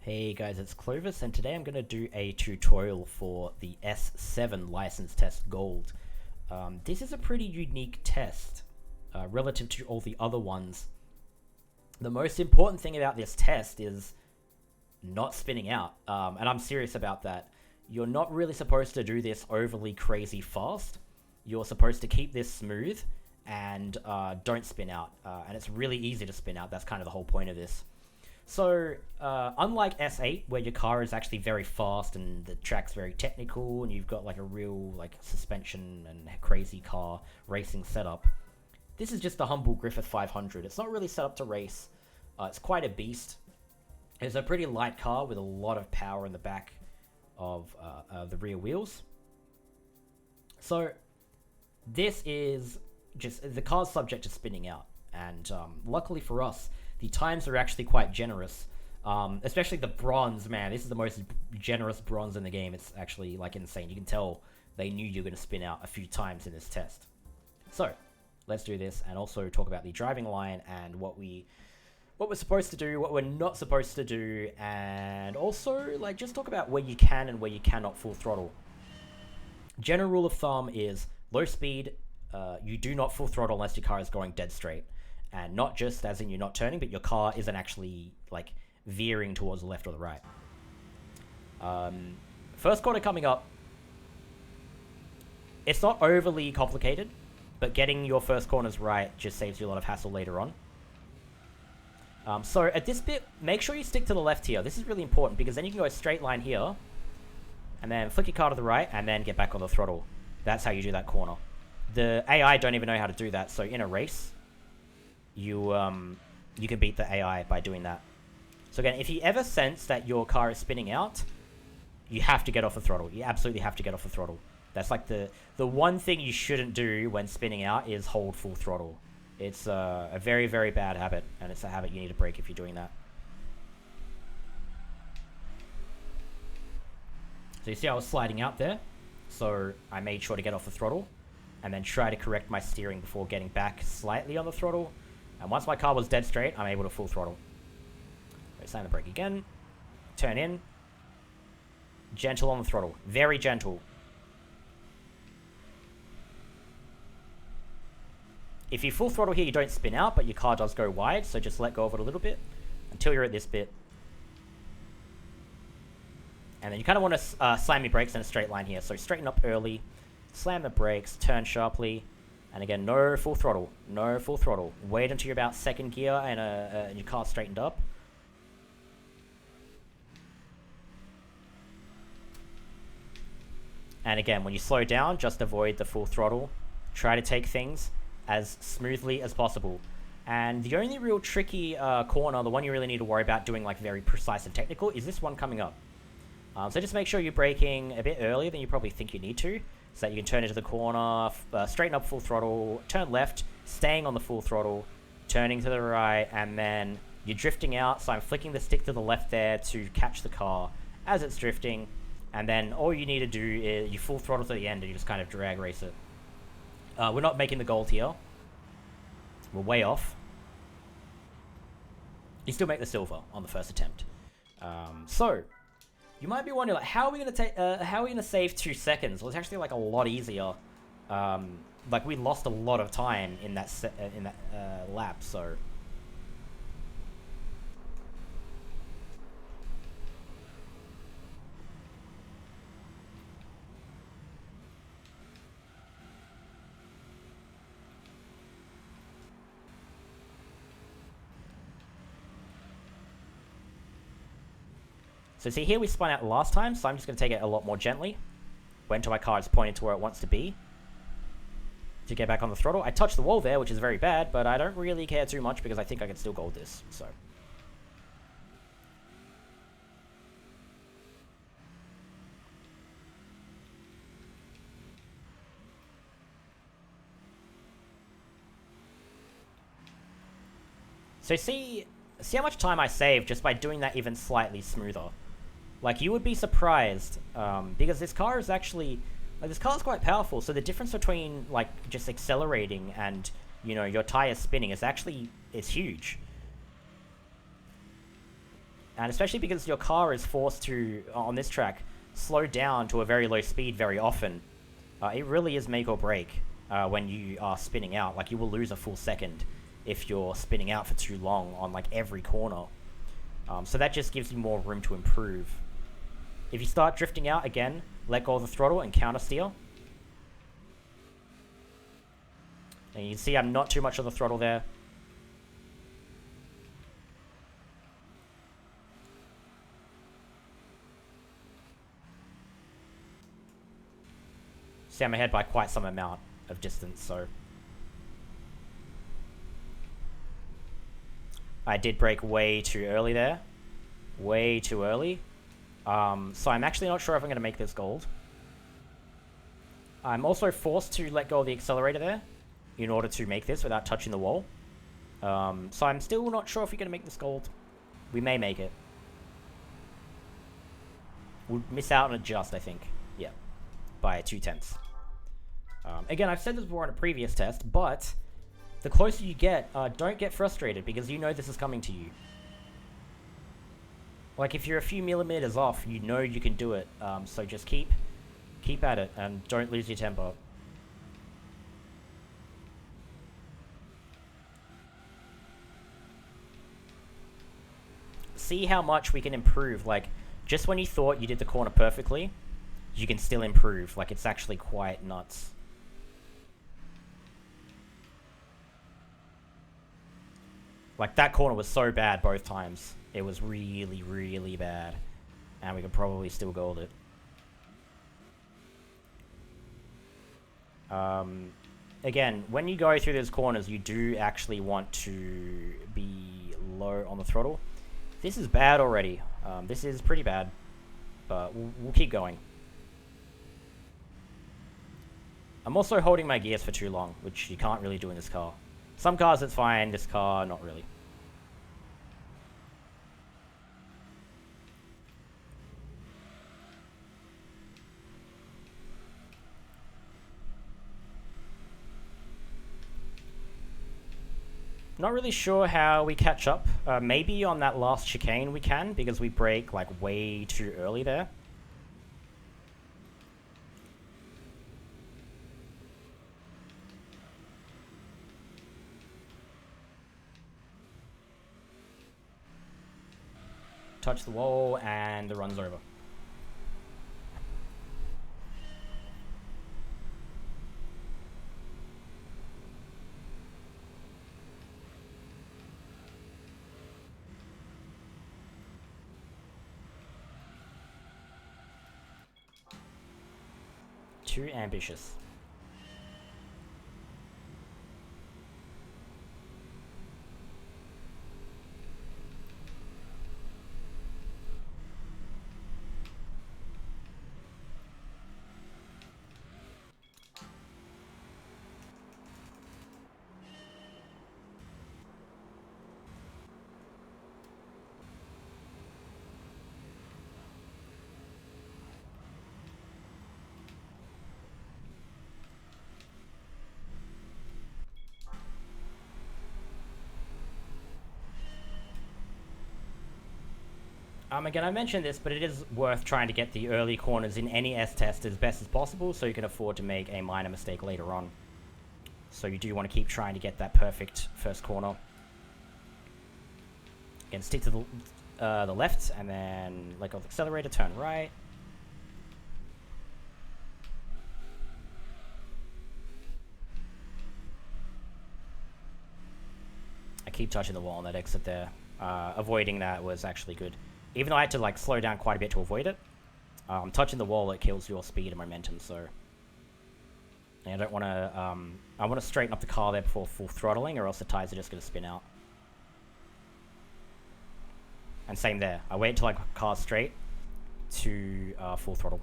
Hey guys, it's Clovis, and today I'm going to do a tutorial for the S7 License Test Gold. This is a pretty unique test relative to all the other ones. The most important thing about this test is not spinning out, and I'm serious about that. You're not really supposed to do this overly crazy fast. You're supposed to keep this smooth and don't spin out, and it's really easy to spin out. That's kind of the whole point of this. So, unlike S8, where your car is actually very fast and the track's very technical and you've got like a real suspension and crazy car racing setup, this is just a humble Griffith 500. It's not really set up to race. It's quite a beast. It's a pretty light car with a lot of power in the back of the rear wheels. So, this is just, the car's subject to spinning out. And luckily for us, the times are actually quite generous, especially the bronze. Man, this is the most generous bronze in the game. It's actually like insane. You can tell they knew you were going to spin out a few times in this test. So let's do this and also talk about the driving line and what we're supposed to do, what we're not supposed to do, and also just talk about where you can and where you cannot full throttle. General rule of thumb is low speed. You do not full throttle unless your car is going dead straight. And not just as in you're not turning, but your car isn't actually veering towards the left or the right. First corner coming up. It's not overly complicated, but getting your first corners right just saves you a lot of hassle later on. So at this bit, make sure you stick to the left here. This is really important because then you can go a straight line here, and then flick your car to the right, and then get back on the throttle. That's how you do that corner. The AI don't even know how to do that, so in a race, you can beat the AI by doing that. So again, if you ever sense that your car is spinning out, you have to get off the throttle. You absolutely have to get off the throttle. That's like the one thing you shouldn't do when spinning out is hold full throttle. It's a very, very bad habit, and it's a habit you need to break if you're doing that. So you see I was sliding out there, so I made sure to get off the throttle, and then try to correct my steering before getting back slightly on the throttle. And once my car was dead straight, I'm able to full throttle. Slam the brake again. Turn in. Gentle on the throttle. Very gentle. If you full throttle here, you don't spin out, but your car does go wide, so just let go of it a little bit until you're at this bit. And then you kind of want to slam your brakes in a straight line here. So straighten up early. Slam the brakes. Turn sharply. And again, no full throttle. No full throttle. Wait until you're about second gear and your car's straightened up. And again, when you slow down, just avoid the full throttle. Try to take things as smoothly as possible. And the only real tricky corner, the one you really need to worry about doing very precise and technical, is this one coming up. So just make sure you're braking a bit earlier than you probably think you need to, so that you can turn into the corner, straighten up full throttle, turn left, staying on the full throttle, turning to the right, and then you're drifting out, so I'm flicking the stick to the left there to catch the car as it's drifting, and then all you need to do is you full throttle to the end and you just kind of drag race it. We're not making the gold here. We're way off. You still make the silver on the first attempt. So you might be wondering, how are we gonna take? How are we gonna save 2 seconds? Well, it's actually a lot easier. We lost a lot of time in that lap. So see here we spun out last time, so I'm just going to take it a lot more gently. Wait until my car is pointed to where it wants to be. To get back on the throttle. I touched the wall there, which is very bad, but I don't really care too much because I think I can still gold this. So see how much time I saved just by doing that even slightly smoother. You would be surprised, because this car is actually, this car is quite powerful, so the difference between, just accelerating and, your tires spinning is huge. And especially because your car is forced to, on this track, slow down to a very low speed very often. It really is make or break when you are spinning out. Like, you will lose a full second if you're spinning out for too long on, like, every corner. So that just gives you more room to improve. If you start drifting out, again, let go of the throttle and counter steer. And you can see I'm not too much of the throttle there. See, I'm ahead by quite some amount of distance, so... I did brake way too early there. Way too early. So I'm actually not sure if I'm going to make this gold. I'm also forced to let go of the accelerator there in order to make this without touching the wall. So I'm still not sure if we're going to make this gold. We may make it. We'll miss out on a just, I think. Yeah. By 2/10. Again, I've said this before in a previous test, but the closer you get, don't get frustrated because you know this is coming to you. Like, if you're a few millimeters off, you know you can do it. So just keep at it and don't lose your temper. See how much we can improve. Like, just when you thought you did the corner perfectly, you can still improve. Like, it's actually quite nuts. Like, that corner was so bad both times. It was really, really bad. And we could probably still gold it. Again, when you go through those corners, you do actually want to be low on the throttle. This is bad already. This is pretty bad. But we'll keep going. I'm also holding my gears for too long, which you can't really do in this car. Some cars it's fine, this car not really. Not really sure how we catch up. Maybe on that last chicane we can, because we brake like way too early there. Touch the wall and the run's over. Too ambitious. Again, I mentioned this, but it is worth trying to get the early corners in any S-test as best as possible so you can afford to make a minor mistake later on. So you do want to keep trying to get that perfect first corner. Again, stick to the left, and then let go of the accelerator, turn right. I keep touching the wall on that exit there. Avoiding that was actually good. Even though I had to like slow down quite a bit to avoid it. Touching the wall, it kills your speed and momentum, so... And I don't want to... I want to straighten up the car there before full throttling, or else the tires are just going to spin out. And same there. I wait until like car's straight to full throttle.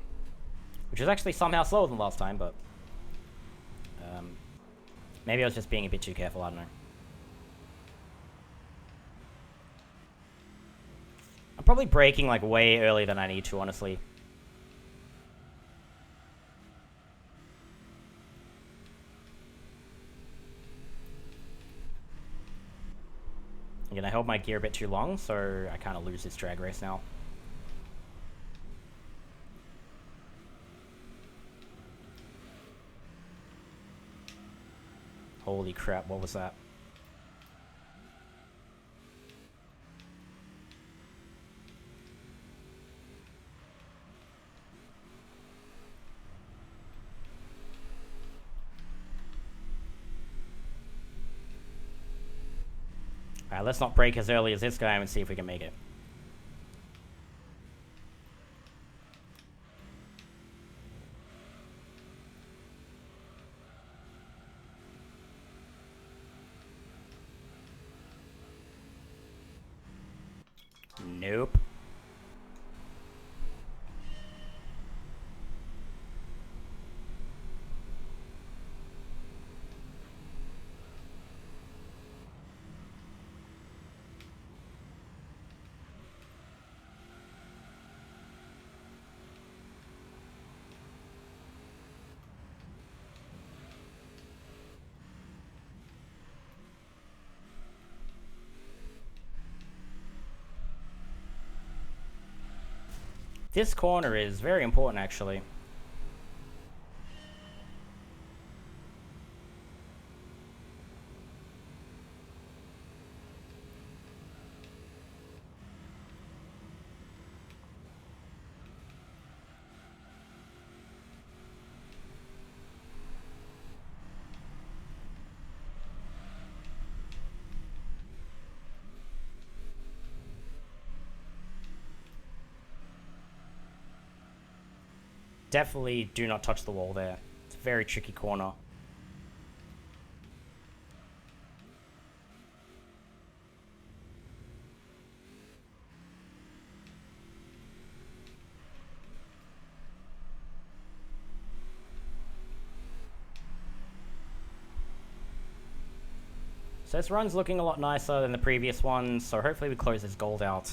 Which is actually somehow slower than last time, but... maybe I was just being a bit too careful, I don't know. I'm probably braking like way earlier than I need to, honestly. Again, I held my gear a bit too long, so I kind of lose this drag race now. Holy crap, what was that? Alright, let's not brake as early as this guy and see if we can make it. Nope. This corner is very important, actually. Definitely do not touch the wall there. It's a very tricky corner. So this run's looking a lot nicer than the previous one, so hopefully we close this gold out.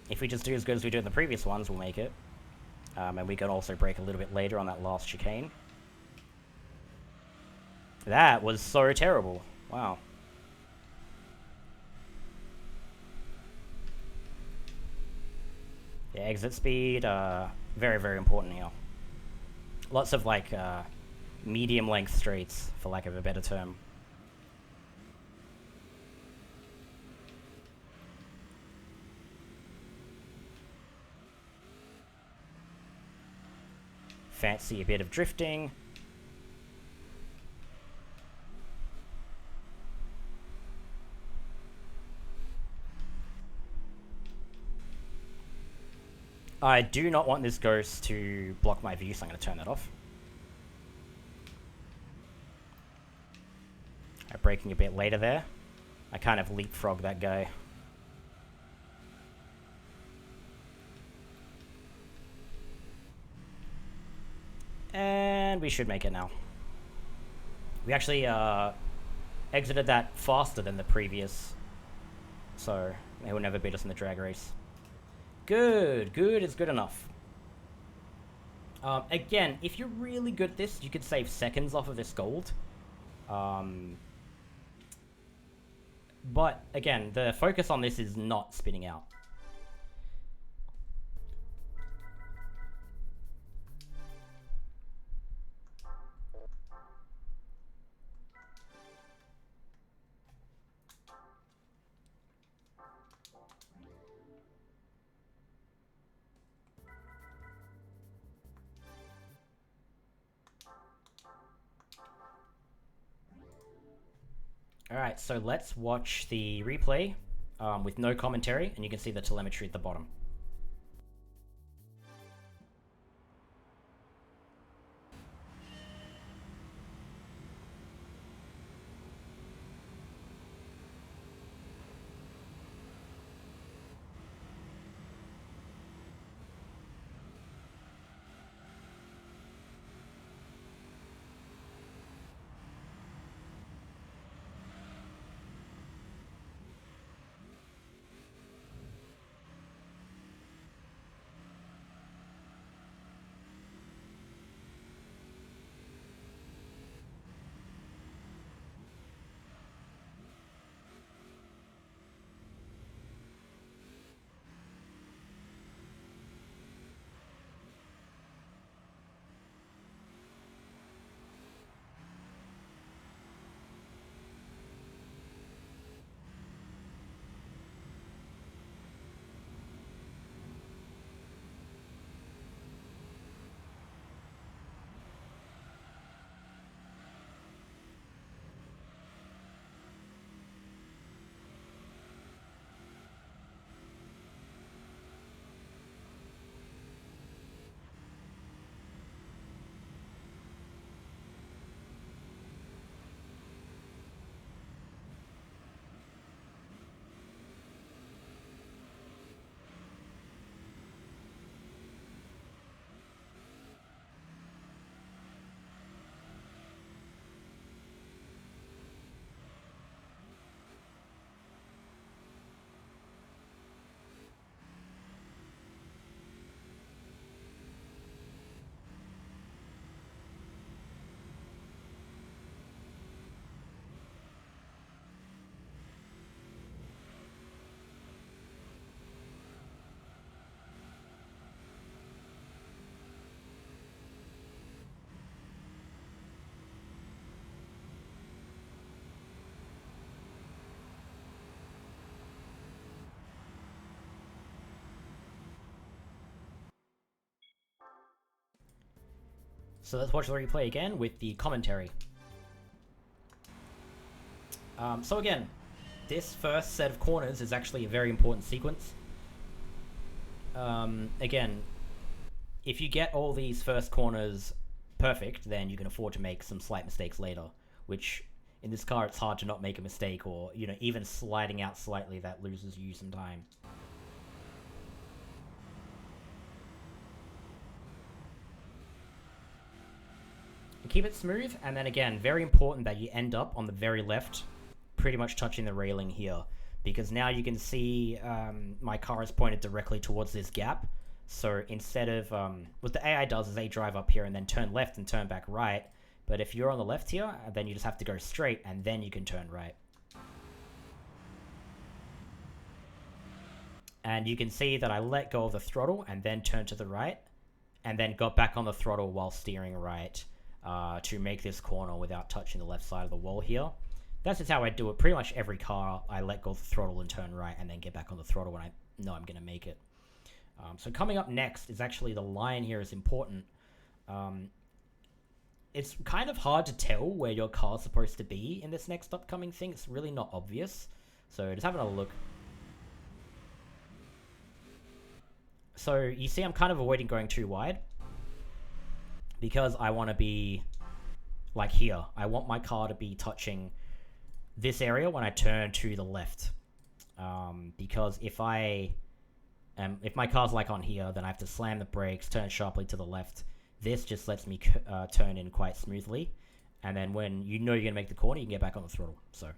If we just do as good as we did in the previous ones, we'll make it. And we can also brake a little bit later on that last chicane. That was so terrible. Wow. Yeah, exit speed, very, very important here. Lots of, like, medium-length straights, for lack of a better term. Fancy a bit of drifting. I do not want this ghost to block my view, so I'm going to turn that off. Braking a bit later there. I kind of leapfrogged that guy. And we should make it now. We actually exited that faster than the previous, so they will never beat us in the drag race. Good, good is good enough. Again, if you're really good at this, you could save seconds off of this gold. But again, the focus on this is not spinning out. Alright, so let's watch the replay with no commentary, and you can see the telemetry at the bottom. So let's watch the replay again with the commentary. So again, this first set of corners is actually a very important sequence. Again, if you get all these first corners perfect, then you can afford to make some slight mistakes later, which in this car it's hard to not make a mistake, or even sliding out slightly, that loses you some time. Keep it smooth, and then again, very important that you end up on the very left, pretty much touching the railing here, because now you can see my car is pointed directly towards this gap. So instead of what the AI does is they drive up here and then turn left and turn back right, but if you're on the left here, then you just have to go straight and then you can turn right. And you can see that I let go of the throttle and then turned to the right, and then got back on the throttle while steering right to make this corner without touching the left side of the wall here. That's just how I do it. Pretty much every car, I let go of the throttle and turn right and then get back on the throttle when I know I'm going to make it. So coming up next is actually the line here is important. It's kind of hard to tell where your car's supposed to be in this next upcoming thing. It's really not obvious. So just having a look. So you see I'm kind of avoiding going too wide, because I want to be like here. I want my car to be touching this area when I turn to the left. Because if my car's like on here, then I have to slam the brakes, turn sharply to the left. This just lets me turn in quite smoothly. And then when you know you're going to make the corner, you can get back on the throttle. So.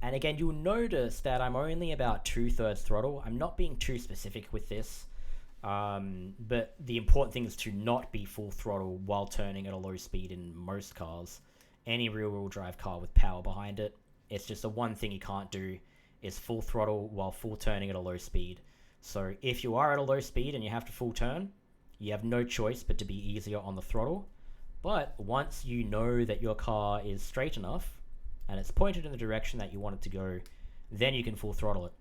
And again, you'll notice that I'm only about 2/3 throttle. I'm not being too specific with this. But the important thing is to not be full throttle while turning at a low speed in most cars. Any rear-wheel drive car with power behind it, it's just the one thing you can't do is full throttle while full turning at a low speed. So if you are at a low speed and you have to full turn, you have no choice but to be easier on the throttle. But once you know that your car is straight enough and it's pointed in the direction that you want it to go, then you can full throttle it.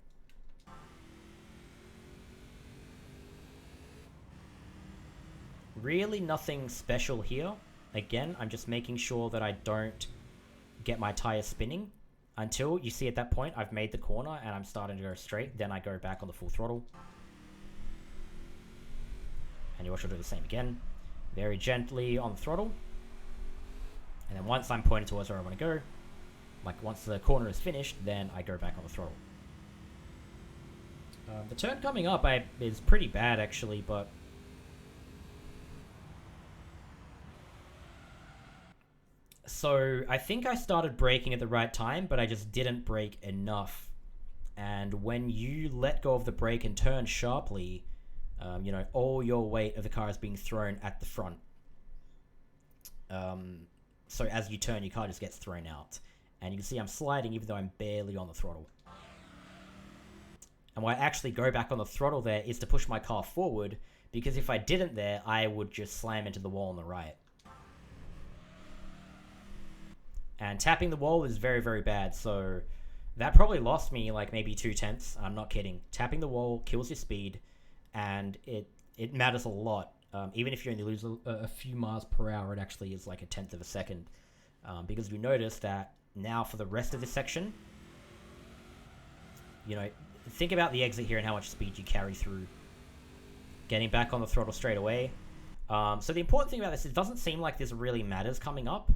Really nothing special here. Again, I'm just making sure that I don't get my tires spinning until you see at that point I've made the corner and I'm starting to go straight. Then I go back on the full throttle. And you also do the same again. Very gently on the throttle. And then once I'm pointed towards where I want to go, like once the corner is finished, then I go back on the throttle. The turn coming up is pretty bad actually, but so I think I started braking at the right time, but I just didn't brake enough. And when you let go of the brake and turn sharply, all your weight of the car is being thrown at the front. So as you turn, your car just gets thrown out. And you can see I'm sliding even though I'm barely on the throttle. And why I actually go back on the throttle there is to push my car forward, because if I didn't there, I would just slam into the wall on the right. And tapping the wall is very, very bad, so that probably lost me like maybe 0.2. I'm not kidding. Tapping the wall kills your speed, and it matters a lot. Even if you only lose a few miles per hour, it actually is like 1/10 of a second. Because you notice that now for the rest of this section, think about the exit here and how much speed you carry through. Getting back on the throttle straight away. So the important thing about this, it doesn't seem like this really matters coming up,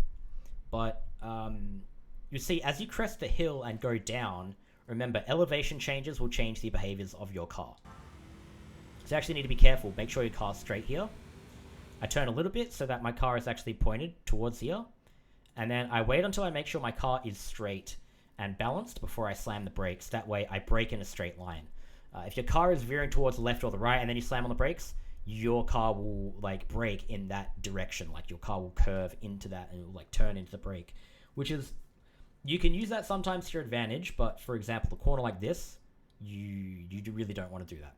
but you see as you crest the hill and go down, remember elevation changes will change the behaviors of your car. So you actually need to be careful. Make sure your car's straight here. I turn a little bit so that my car is actually pointed towards here. And then I wait until I make sure my car is straight and balanced before I slam the brakes. That way I brake in a straight line. If your car is veering towards the left or the right and then you slam on the brakes, your car will like brake in that direction. Like your car will curve into that and it will like turn into the brake, which is, you can use that sometimes to your advantage. But for example, a corner like this, you really don't want to do that.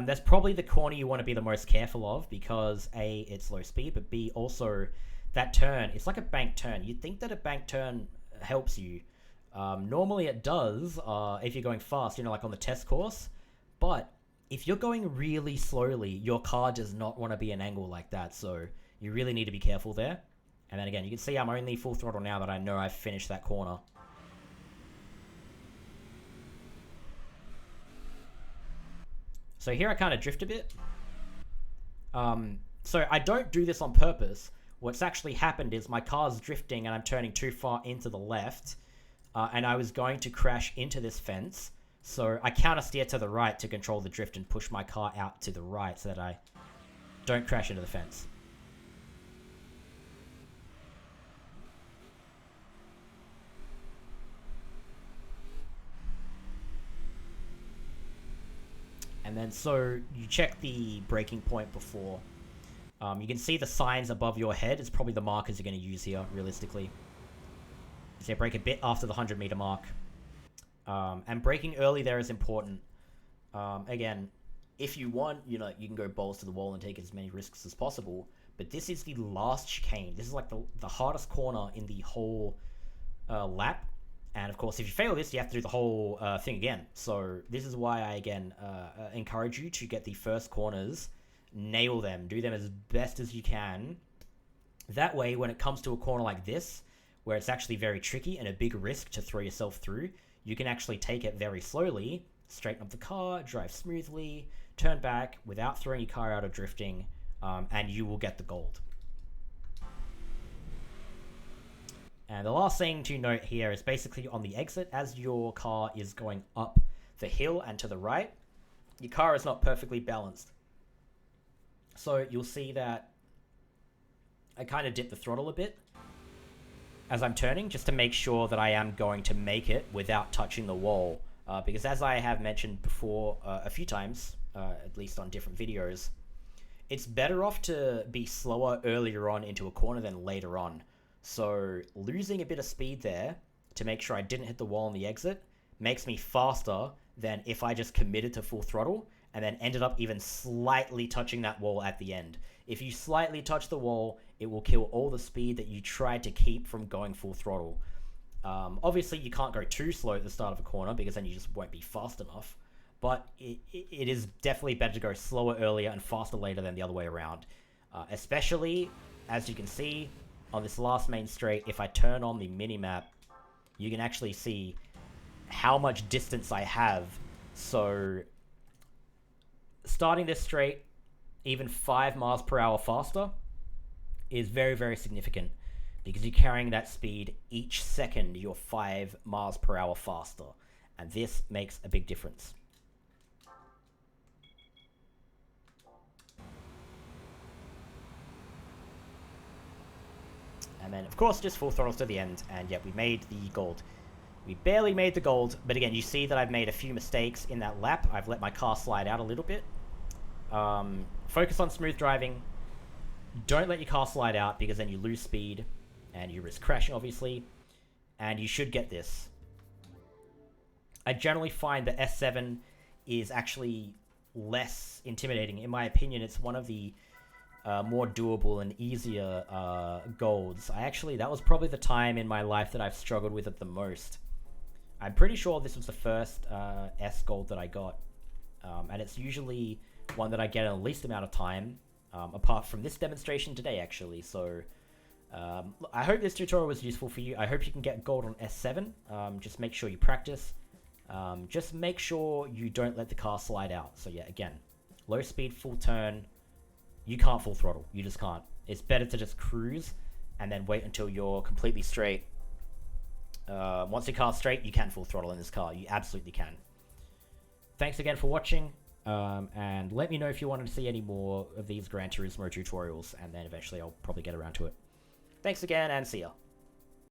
That's probably the corner you want to be the most careful of, because A, it's low speed, but B, also that turn, it's like a bank turn. You'd think that a bank turn helps you, Normally it does if you're going fast, you know, like on the test course. But if you're going really slowly, your car does not want to be an angle like that. So you really need to be careful there. And then again, you can see I'm only full throttle now that I know I've finished that corner. So here I kind of drift a bit. So I don't do this on purpose. What's actually happened is my car's drifting and I'm turning too far into the left. And I was going to crash into this fence. So I counter steer to the right to control the drift and push my car out to the right so that I don't crash into the fence. And then so you check the braking point before. You can see the signs above your head. It's probably the markers you're going to use here, realistically. So brake a bit after the 100-meter mark. And braking early there is important. Again, if you want, you know, you can go balls to the wall and take as many risks as possible. But this is the last chicane. This is like the hardest corner in the whole lap. And of course, if you fail this, you have to do the whole thing again. So this is why I, again, encourage you to get the first corners, nail them, do them as best as you can. That way, when it comes to a corner like this, where it's actually very tricky and a big risk to throw yourself through, you can actually take it very slowly, straighten up the car, drive smoothly, turn back without throwing your car out or drifting, and you will get the gold. And the last thing to note here is basically on the exit, as your car is going up the hill and to the right, your car is not perfectly balanced. So you'll see that I kind of dip the throttle a bit as I'm turning, just to make sure that I am going to make it without touching the wall. Because as I have mentioned before a few times, at least on different videos, it's better off to be slower earlier on into a corner than later on. So losing a bit of speed there to make sure I didn't hit the wall on the exit makes me faster than if I just committed to full throttle and then ended up even slightly touching that wall at the end. If you slightly touch the wall, it will kill all the speed that you tried to keep from going full throttle. Obviously, you can't go too slow at the start of a corner because then you just won't be fast enough. But it is definitely better to go slower earlier and faster later than the other way around. Especially, as you can see, on this last main straight, if I turn on the mini-map, you can actually see how much distance I have. So, starting this straight, even 5 miles per hour faster, is very, very significant. Because you're carrying that speed each second, you're 5 miles per hour faster. And this makes a big difference. And then, of course, just full throttles to the end. And yet, we made the gold. We barely made the gold. But again, you see that I've made a few mistakes in that lap. I've let my car slide out a little bit. Focus on smooth driving. Don't let your car slide out because then you lose speed. And you risk crashing, obviously. And you should get this. I generally find the S7 is actually less intimidating. In my opinion, it's one of the more doable and easier golds. That was probably the time in my life that I've struggled with it the most. I'm pretty sure this was the first S gold that I got. And it's usually one that I get in the least amount of time, apart from this demonstration today, actually. So, I hope this tutorial was useful for you. I hope you can get gold on S7. Just make sure you practice. Just make sure you don't let the car slide out. So yeah, again, low speed, full turn. You can't full throttle. You just can't. It's better to just cruise and then wait until you're completely straight. Once your car's straight, you can full throttle in this car. You absolutely can. Thanks again for watching. And let me know if you want to see any more of these Gran Turismo tutorials. And then eventually I'll probably get around to it. Thanks again, and see ya.